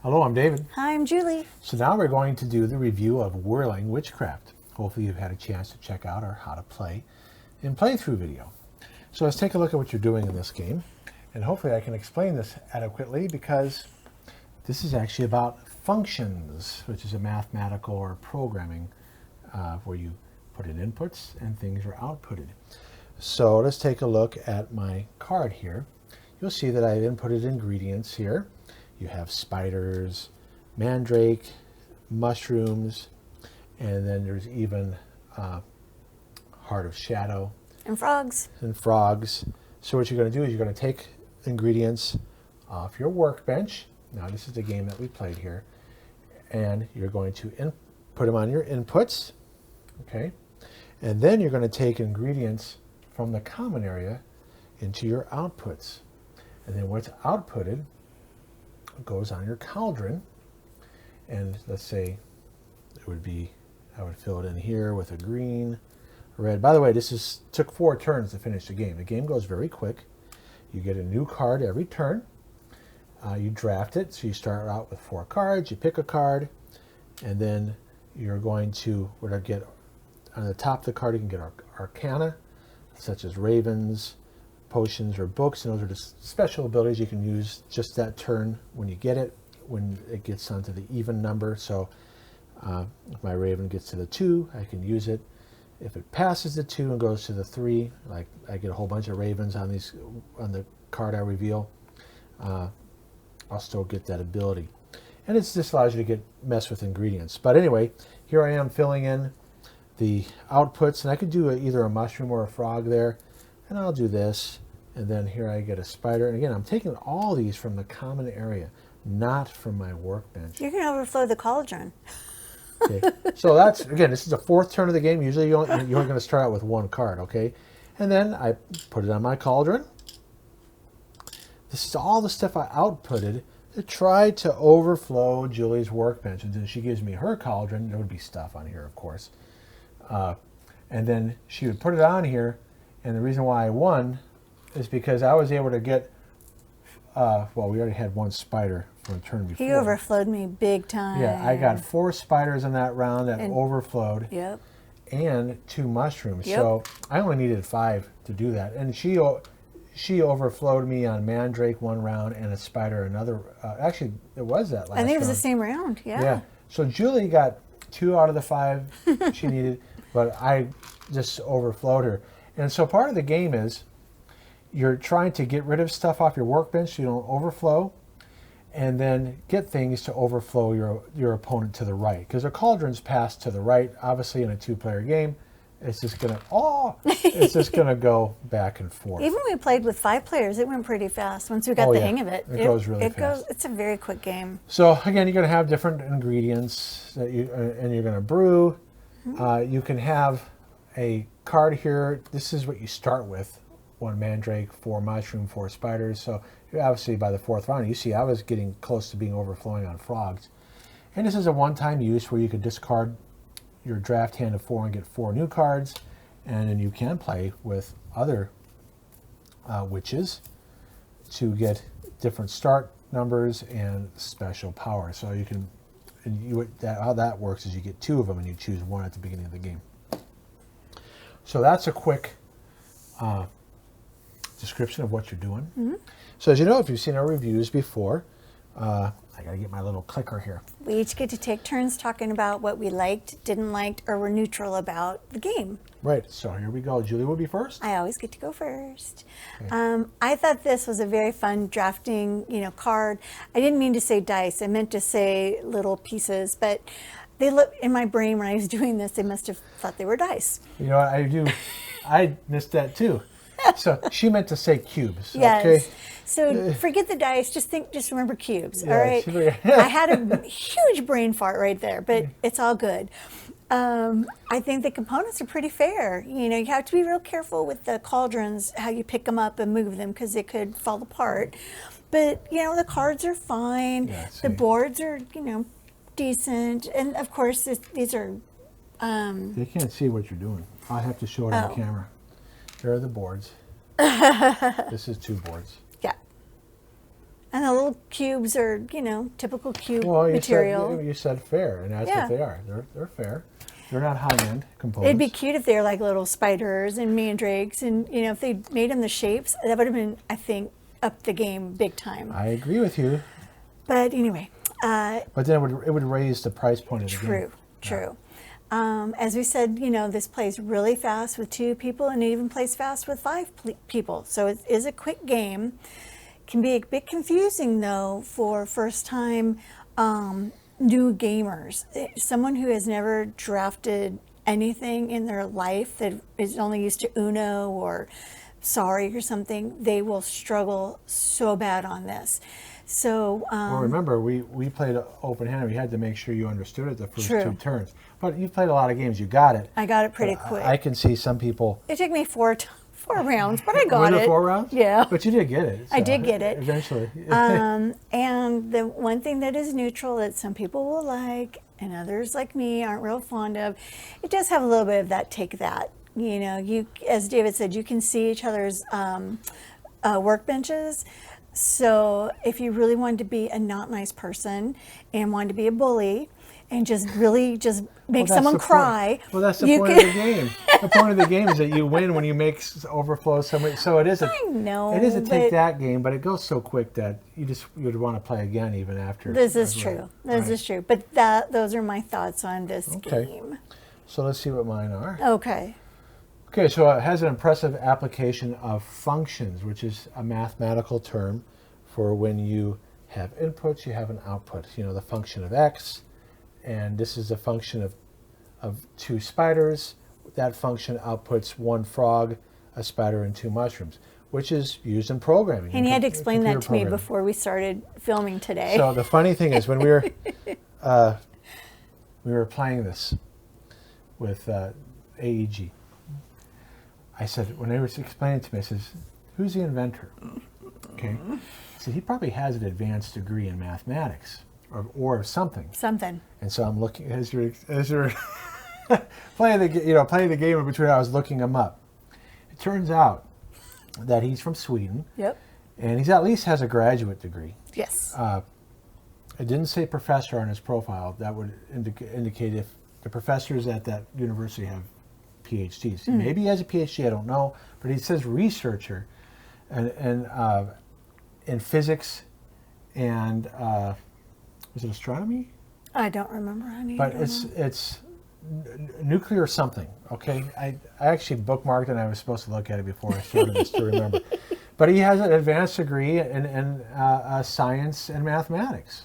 Hello, I'm David. Hi, I'm Julie. So now we're going to do the review of Whirling Witchcraft. Hopefully you've had a chance to check out our how to play and playthrough video. So let's take a look at what you're doing in this game. And hopefully I can explain this adequately because this is actually about functions, which is a mathematical or programming where you put in inputs and things are outputted. So let's take a look at my card here. You'll see that I've inputted ingredients here. You have spiders, mandrake, mushrooms, and then there's even heart of shadow. And frogs. And frogs. So what you're going to do is you're going to take ingredients off your workbench. Now this is the game that we played here. And you're going to put them on your inputs. Okay. And then you're going to take ingredients from the common area into your outputs. And then what's outputted goes on your cauldron. And let's say it would be, I would fill it in here with a green, red. By the way, this took 4 turns to finish the game. The game goes very quick. You get a new card every turn. You draft it. So you start out with 4 cards. You pick a card. And then you're going to, get on the top of the card, you can get arcana, such as ravens, potions, or books. And those are just special abilities you can use just that turn when you get it, when it gets onto the even number. So if my raven gets to the 2, I can use it. If it passes the 2 and goes to the 3, like I get a whole bunch of ravens on the card I reveal, I'll still get that ability. And it just allows you to mess with ingredients. But anyway, here I am filling in the outputs, and I could do either a mushroom or a frog there, and I'll do this. And then here I get a spider. And again, I'm taking all these from the common area, not from my workbench. You're going to overflow the cauldron. Okay. So that's, again, this is the 4th turn of the game. Usually you're only going to start out with 1 card, okay? And then I put it on my cauldron. This is all the stuff I outputted to try to overflow Julie's workbench. And then she gives me her cauldron. There would be stuff on here, of course. And then she would put it on here. And the reason why I won is because I was able to get, well, we already had 1 spider from the turn before. He overflowed me big time. Yeah, I got 4 spiders in that round that overflowed. Yep. And 2 mushrooms. Yep. So I only needed 5 to do that. And she overflowed me on mandrake 1 round and a spider another. Actually, it was that last I think it was round. the same round, yeah. Yeah. So Julie got 2 out of the 5 she needed, but I just overflowed her. And so part of the game is you're trying to get rid of stuff off your workbench so you don't overflow, and then get things to overflow your opponent to the right. Because the cauldron's passed to the right. Obviously, in a 2-player game, it's just gonna go back and forth. Even when we played with 5 players, it went pretty fast once we got the hang of it. It goes really fast. It's a very quick game. So again, you're gonna have different ingredients that and you're gonna brew. You can have a card here. This is what you start with: 1 mandrake, 4 mushroom, 4 spiders. So obviously by the 4th round, you see I was getting close to being overflowing on frogs. And this is a one-time use where you could discard your draft hand of 4 and get 4 new cards. And then you can play with other witches to get different start numbers and special power. So you can, how that works is you get 2 of them and you choose 1 at the beginning of the game. So that's a quick description of what you're doing. Mm-hmm. So as you know, if you've seen our reviews before, I gotta get my little clicker here. We each get to take turns talking about what we liked, didn't like, or were neutral about the game. Right, so here we go. Julie will be first. I always get to go first. Okay. I thought this was a very fun drafting, card. I didn't mean to say dice. I meant to say little pieces, but they look in my brain when I was doing this. They must have thought they were dice. You know what? I missed that too. So she meant to say cubes. Yes. Okay. So forget the dice. Just remember cubes. Yeah, all right. I had a huge brain fart right there, but it's all good. I think the components are pretty fair. You have to be real careful with the cauldrons, how you pick them up and move them, because it could fall apart. But the cards are fine. Yeah, the boards are decent, and of course these are. They can't see what you're doing. I have to show it on camera. Here are the boards. This is 2 boards. Yeah. And the little cubes are, typical cube Well, material. you said fair, and that's Yeah. what they are. They're fair. They're not high-end components. It'd be cute if they were like little spiders and mandrakes, and if they made them the shapes, that would have been, I think, up the game big time. I agree with you. But anyway, But then it would raise the price point of the game. True. As we said, this plays really fast with 2 people, and it even plays fast with 5 people. So it is a quick game. Can be a bit confusing though for first-time new gamers. Someone who has never drafted anything in their life, that is only used to Uno or Sorry or something, they will struggle so bad on this. So Well, remember, we played open-handed. We had to make sure you understood it the first True. 2 turns. But you played a lot of games. You got it. I got it pretty But quick. I can see some people. It took me 4 rounds, but I got Was it. it 4 rounds? Yeah. But you did get it. I did get it. Eventually. And the one thing that is neutral that some people will like and others like me aren't real fond of, it does have a little bit of that take that. You, as David said, you can see each other's workbenches. So if you really wanted to be a not nice person and wanted to be a bully and just really just make Well, that's someone the cry. Well, that's the you point could- of the game. The point of the game is that you win when you make overflow somebody. So it is a. I know, It is a take but- that game, but it goes so quick that you'd want to play again even after. This is as true. well. This Right. is true. But those are my thoughts on this Okay. game. So let's see what mine are. Okay. Okay, so it has an impressive application of functions, which is a mathematical term for when you have inputs, you have an output. The function of x, and this is a function of 2 spiders. That function outputs 1 frog, a spider, and 2 mushrooms, which is used in programming. And you had to in explain that computer to me programming. before we started filming today. So the funny thing is when we were playing this with AEG, I said, when they were explaining it to me, I says, who's the inventor? Okay. I said, he probably has an advanced degree in mathematics or something. Something. And so I'm looking, as you're playing the game in between, I was looking him up. It turns out that he's from Sweden, Yep. and he's at least has a graduate degree. Yes. It didn't say professor on his profile. That would indicate if the professors at that university have PhDs. Maybe he has a PhD, I don't know, but he says researcher, and in physics and was it astronomy? I don't remember, honey. But I don't it's nuclear something. Okay, I actually bookmarked it, and I was supposed to look at it before I started this to remember. But he has an advanced degree in science and mathematics,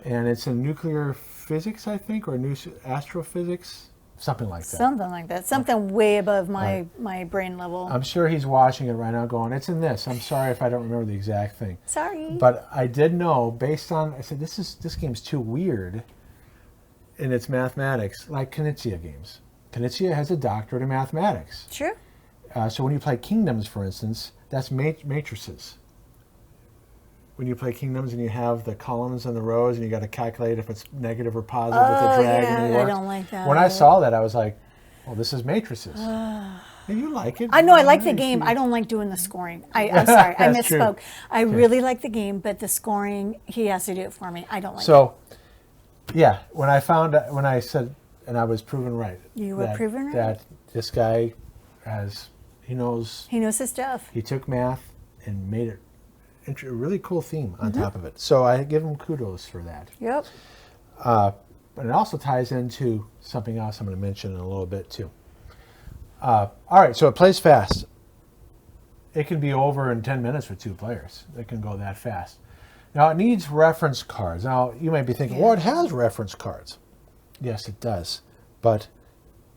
and it's in nuclear physics, I think, or astrophysics, something like that. Something like that. Something way above my brain level. I'm sure he's watching it right now going, it's in this. I'm sorry if I don't remember the exact thing. Sorry. But I did know, based on, I said, this game's too weird in its mathematics, like Knizia games. Knizia has a doctorate in mathematics. Sure. So when you play Kingdoms, for instance, that's matrices. When you play Kingdoms and you have the columns and the rows and you got to calculate if it's negative or positive with the dragon yeah, and the I orcs. don't like that. When I saw that, I was like, well, this is matrices. And you like it. I know I like the You game. see- I don't like doing the scoring. I'm sorry, I That's true. misspoke. I really like the game, but the scoring, he has to do it for me. I don't like it. So, yeah, when I said, and I was proven right. You were proven right? That this guy he knows, He knows his stuff. he took math and made it a really cool theme on top of it. So I give him kudos for that. Yep. But it also ties into something else I'm going to mention in a little bit too. All right, so it plays fast. It can be over in 10 minutes with 2 players. It can go that fast. Now it needs reference cards. Now you might be thinking, well, it has reference cards. Yes, it does. But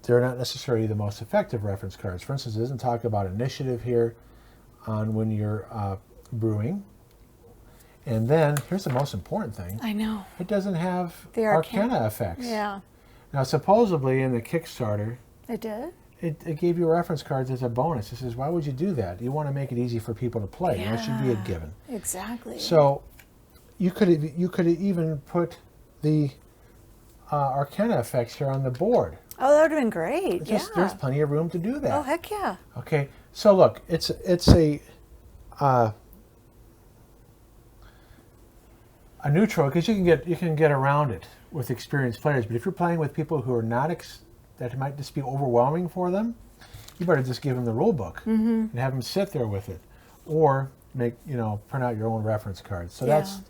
they're not necessarily the most effective reference cards. For instance, it doesn't talk about initiative here on when you're brewing. And then, here's the most important thing. I know. It doesn't have The Arcana effects. Yeah, Now, supposedly in the Kickstarter, it did. it gave you reference cards as a bonus. It says, why would you do that? You want to make it easy for people to play. That should be a given. Exactly. So you could even put the Arcana effects here on the board. Oh, that would have been great. There's plenty of room to do that. Oh, heck yeah. Okay, so look, it's a a neutral, because you can get around it with experienced players. But if you're playing with people who are not that might just be overwhelming for them, you better just give them the rule book and have them sit there with it, or print out your own reference cards. So that's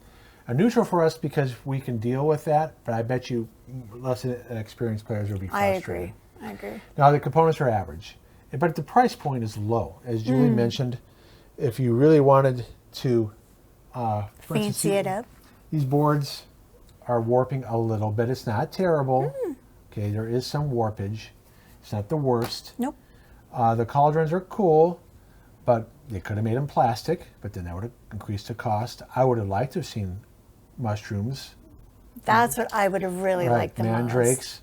a neutral for us because we can deal with that. But I bet you less experienced players will be frustrated. I agree. Now the components are average, but the price point is low, as Julie mentioned. If you really wanted to Fancy it up. these boards are warping a little bit. It's not terrible. Okay, there is some warpage. It's not the worst. Nope. The cauldrons are cool, but they could have made them plastic, but then that would have increased the cost. I would have liked to have seen mushrooms. That's what I would have really liked the most. Mandrakes.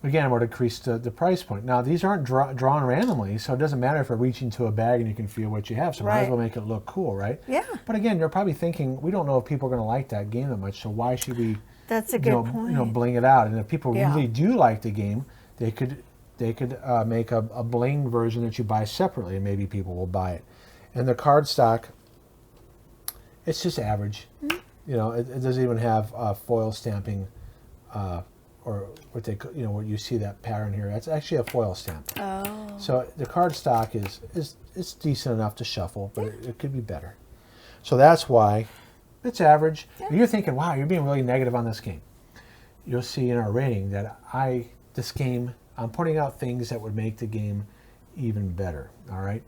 Again, it would increase the price point. Now, these aren't drawn randomly, so it doesn't matter if I reach into a bag and you can feel what you have. So might as well make it look cool, right? Yeah. But again, you're probably thinking, we don't know if people are going to like that game that much, so why should we That's a good point. bling it out? And if people really do like the game, they could make a bling version that you buy separately, and maybe people will buy it. And the card stock, it's just average. It doesn't even have foil stamping, or what they what you see that pattern here. That's actually a foil stamp. Oh. So the card stock is decent enough to shuffle, but it could be better. So that's why it's average. And you're thinking, wow, you're being really negative on this game. You'll see in our rating that I'm putting out things that would make the game even better. All right.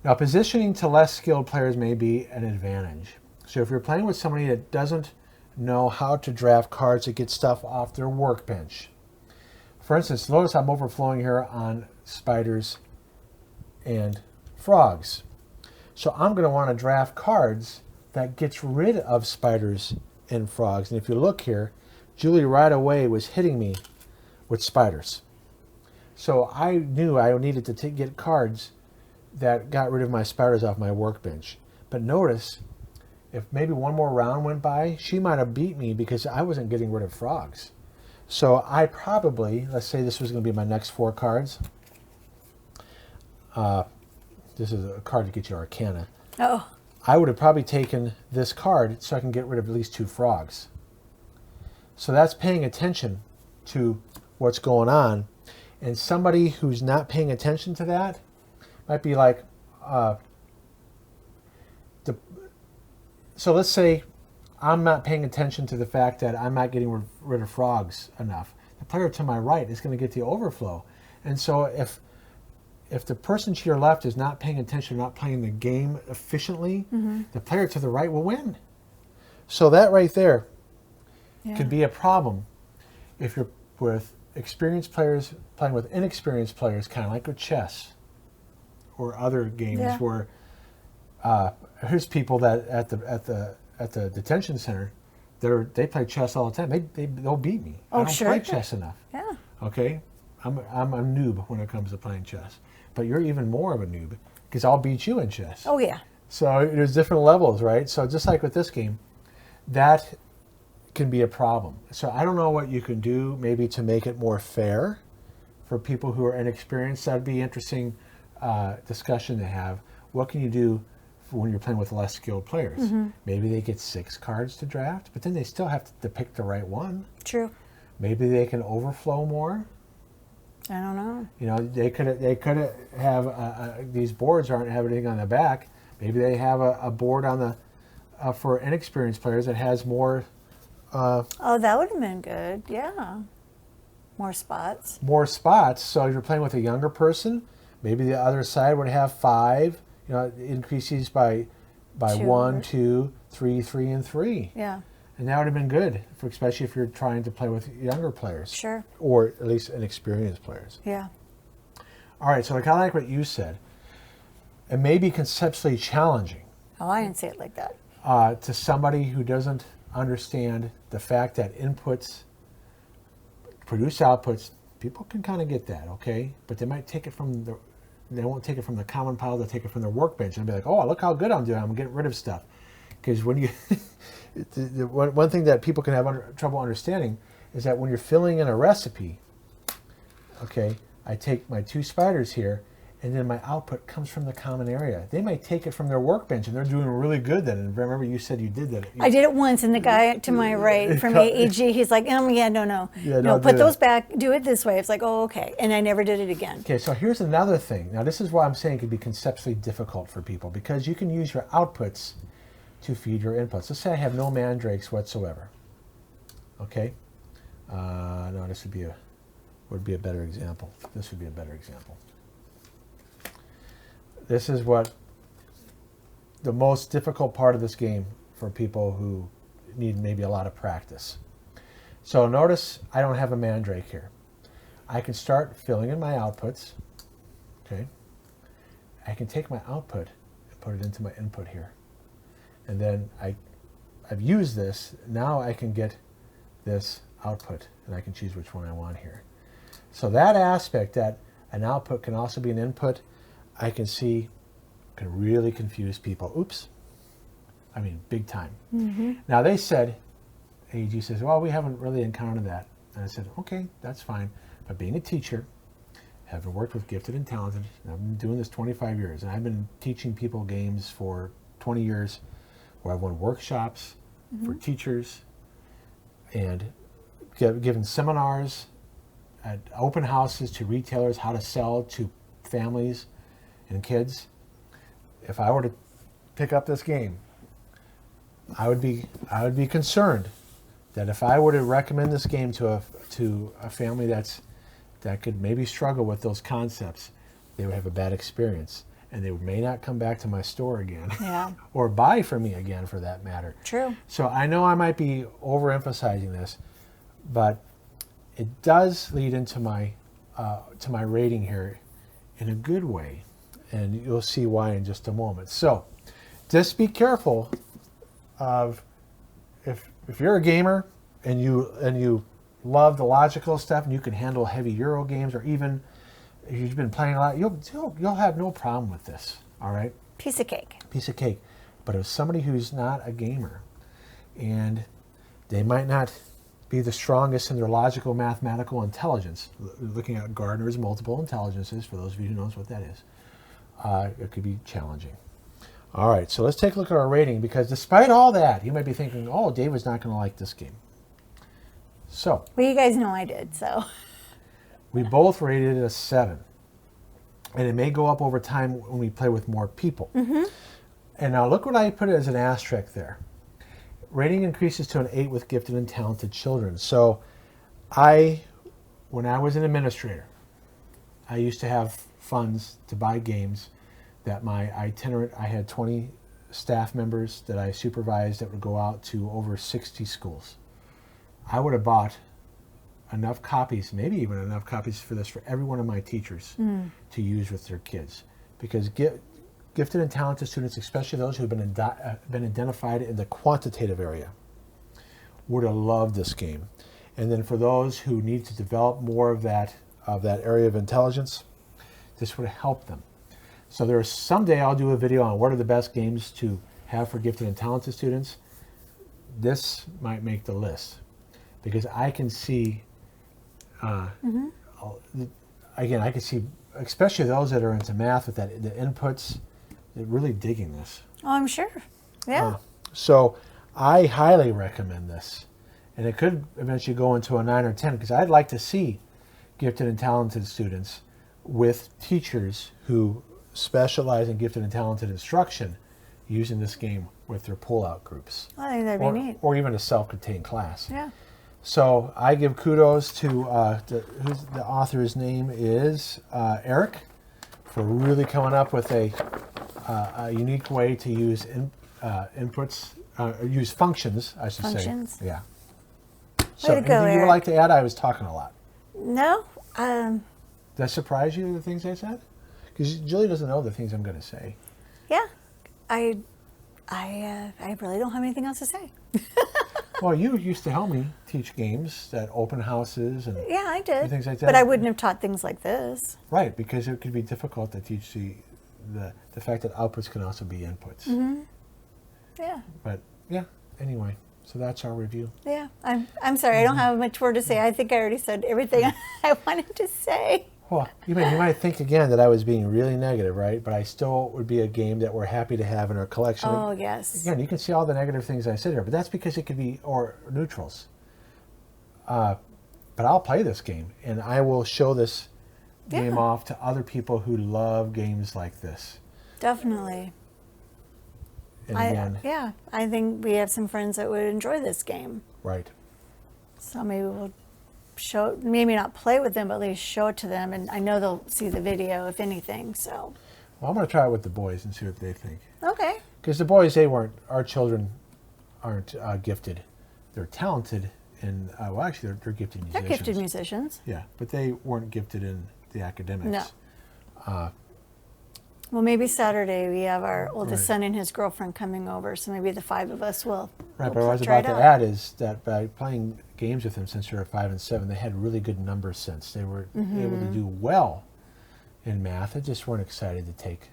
Now, positioning to less skilled players may be an advantage. So if you're playing with somebody that doesn't know how to draft cards to get stuff off their workbench. For instance, notice I'm overflowing here on spiders and frogs. So I'm going to want to draft cards that gets rid of spiders and frogs. And if you look here, Julie right away was hitting me with spiders. So I knew I needed to get cards that got rid of my spiders off my workbench. But notice, if maybe one more round went by, she might have beat me because I wasn't getting rid of frogs. So I probably, let's say this was going to be my next 4 cards. This is a card to get you Arcana. Oh. I would have probably taken this card so I can get rid of at least 2 frogs. So that's paying attention to what's going on. And somebody who's not paying attention to that might be like, so let's say I'm not paying attention to the fact that I'm not getting rid of frogs enough. The player to my right is going to get the overflow. And so if the person to your left is not paying attention, not playing the game efficiently, the player to the right will win. So that right there could be a problem if you're with experienced players playing with inexperienced players, kind of like with chess or other games where here's people that at the detention center, they play chess all the time. They'll beat me. I don't play chess enough. Yeah. Okay, I'm a noob when it comes to playing chess, but you're even more of a noob because I'll beat you in chess. Oh yeah. So there's different levels, right? So just like with this game, that can be a problem. So I don't know what you can do maybe to make it more fair for people who are inexperienced. That'd be interesting discussion to have. What can you do when you're playing with less skilled players? Maybe they get 6 cards to draft, but then they still have to pick the right one. True. Maybe they can overflow more. I don't know. They could have these boards aren't have anything on the back. Maybe they have a board on the for inexperienced players that has more. Oh, that would have been good. Yeah. More spots. More spots. So if you're playing with a younger person, maybe the other side would have 5. It increases by 1, 2, 3, 3, and 3. Yeah. And that would have been good, especially if you're trying to play with younger players. Sure. Or at least inexperienced players. Yeah. All right, so I kind of like what you said. It may be conceptually challenging Oh, I didn't say it like that. to somebody who doesn't understand the fact that inputs produce outputs. People can kind of get that, okay? But they might take it they won't take it from the common pile, they'll take it from their workbench and be like, oh, look how good I'm doing, I'm getting rid of stuff. Because when you, one thing that people can have trouble understanding is that when you're filling in a recipe, okay, I take my 2 spiders here, and then my output comes from the common area. They might take it from their workbench, and they're doing really good then. And remember, you said you did that. I did it once, and the guy to my right from AEG, he's like, yeah, no, Yeah, no, no, put do those that. back, do it this way. It's like, oh, okay. And I never did it again. Okay, so here's another thing. Now, this is why I'm saying it can be conceptually difficult for people, because you can use your outputs to feed your inputs. Let's say I have no mandrakes whatsoever. Okay? No, this would be a better example. This would be a better example. This is what the most difficult part of this game for people who need maybe a lot of practice. So notice I don't have a mandrake here. I can start filling in my outputs. Okay. I can take my output and put it into my input here. And then I've used this. Now I can get this output, and I can choose which one I want here. So that aspect, that an output can also be an input, I can see can really confuse people. Oops. I mean, big time. Mm-hmm. Now they said, AEG says, well, we haven't really encountered that. And I said, okay, that's fine. But being a teacher, having worked with gifted and talented, and I've been doing this 25 years, and I've been teaching people games for 20 years, where I've won workshops for teachers and given seminars at open houses to retailers how to sell to families and kids. If I were to pick up this game, I would be concerned that if I were to recommend this game to a family that could maybe struggle with those concepts, they would have a bad experience, and they may not come back to my store again. Yeah. Or buy from me again, for that matter. True. So I know I might be overemphasizing this, but it does lead into my to my rating here in a good way, and you'll see why in just a moment. So just be careful of if you're a gamer and you love the logical stuff and you can handle heavy Euro games, or even if you've been playing a lot, you'll have no problem with this. All right. Piece of cake. Piece of cake. But if somebody who's not a gamer, and they might not be the strongest in their logical mathematical intelligence, looking at Gardner's multiple intelligences, for those of you who knows what that is, it could be challenging. All right, so let's take a look at our rating, because despite all that, you might be thinking, oh, David's not going to like this game. So Well, you guys know I did, so. we both rated it a 7. And it may go up over time when we play with more people. Mm-hmm. And now look what I put as an asterisk there. Rating increases to an 8 with gifted and talented children. So when I was an administrator, I used to have funds to buy games that my itinerant, I had 20 staff members that I supervised that would go out to over 60 schools. I would have bought enough copies, maybe even enough copies for this, for every one of my teachers to use with their kids. Because gifted and talented students, especially those who have been identified in the quantitative area, would have loved this game. And then for those who need to develop more of that area of intelligence, this would help them. So someday I'll do a video on what are the best games to have for gifted and talented students. This might make the list, because I can see, again, I can see, especially those that are into math with the inputs, they're really digging this. Oh, I'm sure. Yeah. So I highly recommend this. And it could eventually go into a 9 or 10, because I'd like to see gifted and talented students with teachers who specialize in gifted and talented instruction using this game with their pull-out groups. I think that'd be neat. Or even a self-contained class. Yeah. So I give kudos to the author's name is Eric, for really coming up with a unique way to use inputs, use functions, I should Functions. say. Yeah. Way So to go, anything you would Eric. like to add? I was talking a lot. No. Did that surprise you, the things I said? Because Julie doesn't know the things I'm going to say. Yeah. I really don't have anything else to say. Well, you used to help me teach games at open houses and Yeah, I did. things like that. But I wouldn't have taught things like this. Right, because it could be difficult to teach the fact that outputs can also be inputs. Mm-hmm. Yeah. But yeah, anyway, so that's our review. Yeah. I'm sorry. I don't have much more to say. I think I already said everything I wanted to say. Well, you might think again that I was being really negative, right? But I still would be a game that we're happy to have in our collection. Oh, yes. Again, you can see all the negative things I said here, but that's because it could be, or neutrals. But I'll play this game, and I will show this game off to other people who love games like this. Definitely. And again, I think we have some friends that would enjoy this game. right. So maybe we'll show, maybe not play with them, but at least show it to them. And I know they'll see the video, if anything. So, Well, I'm going to try it with the boys and see what they think. okay. Because the boys, our children aren't gifted. They're talented, and well, actually, they're gifted They're musicians. gifted musicians. Yeah, but they weren't gifted in the academics. No. Well, maybe Saturday we have our oldest Right. son and his girlfriend coming over, so maybe the 5 of us will. Right, will but what I was try about it to out. add is that by playing games with them since they were 5 and 7, they had really good number sense. They were able to do well in math. They just weren't excited to take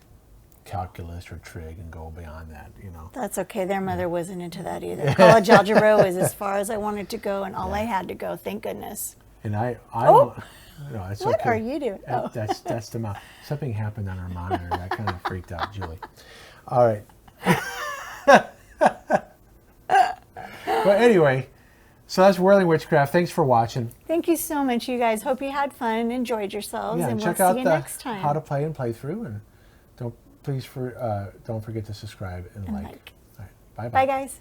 calculus or trig and go beyond that, That's okay. Their mother wasn't into that either. College algebra was as far as I wanted to go, and all I had to go. Thank goodness. And I Oh! no, it's What okay. are you doing? Oh. That's the mouth. Something happened on our monitor that kind of freaked out Julie. All right. But anyway, so that's Whirling Witchcraft. Thanks for watching. Thank you so much, you guys. Hope you had fun and enjoyed yourselves, Yeah, and check we'll out see you next time. how to play and play through, and don't forget to subscribe and like. like. All right, bye Bye, guys.